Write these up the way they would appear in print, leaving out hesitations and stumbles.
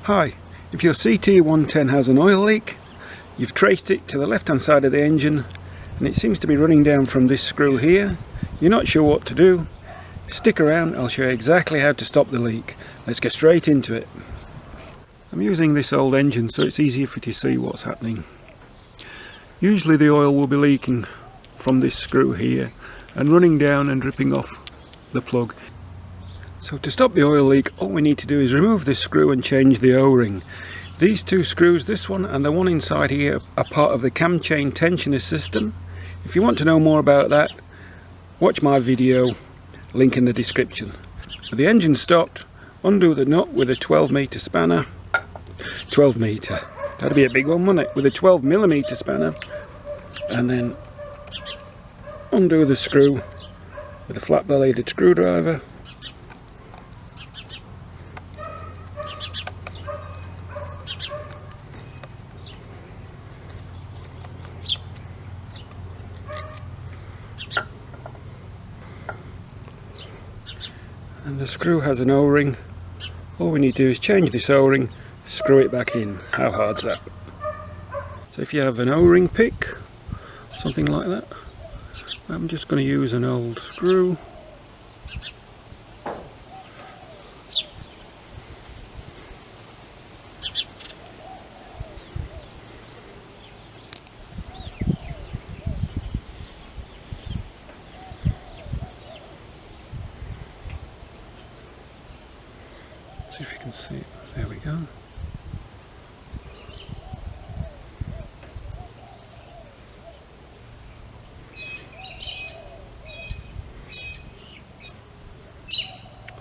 Hi, if your CT110 has an oil leak, you've traced it to the left hand side of the engine and it seems to be running down from this screw here, you're not sure what to do, stick around, I'll show you exactly how to stop the leak. Let's get straight into it. I'm using this old engine so it's easier for you to see what's happening. Usually the oil will be leaking from this screw here and running down and dripping off the plug. So to stop the oil leak, all we need to do is remove this screw and change the O-ring. These two screws, this one and the one inside here, are part of the cam chain tensioner system. If you want to know more about that, watch my video, link in the description. With the engine stopped, undo the nut with a 12mm spanner. 12mm, that'd be a big one, wouldn't it? With a 12mm spanner, and then undo the screw with a flat bladed screwdriver. And the screw has an O-ring. All we need to do is change this O-ring, screw it back in. How hard's that? So if you have an O-ring pick, something like that, I'm just going to use an old screw. See if you can see it. There we go.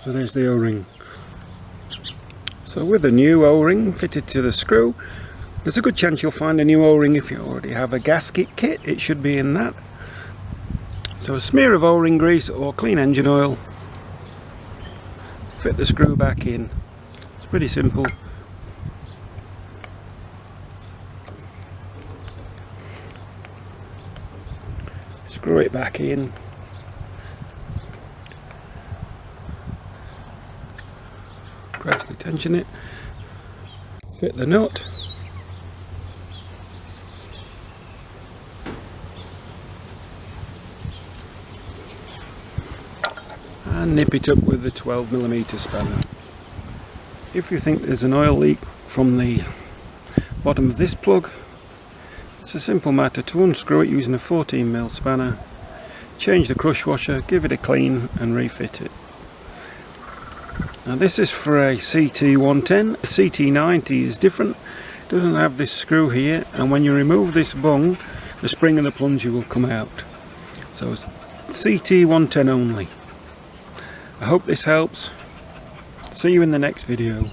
So there's the O-ring. So with a new O-ring fitted to the screw, there's a good chance you'll find a new O-ring if you already have a gasket kit. It should be in that. So a smear of O-ring grease or clean engine oil, fit the screw back in. It's pretty simple. Screw it back in. Gradually tension it. Fit the nut. And nip it up with the 12mm spanner. If you think there's an oil leak from the bottom of this plug, it's a simple matter to unscrew it using a 14mm spanner, change the crush washer, give it a clean and refit it. Now this is for a CT110. The CT90 is different, it doesn't have this screw here, and when you remove this bung, the spring and the plunger will come out. So it's CT110 only. I hope this helps. See you in the next video.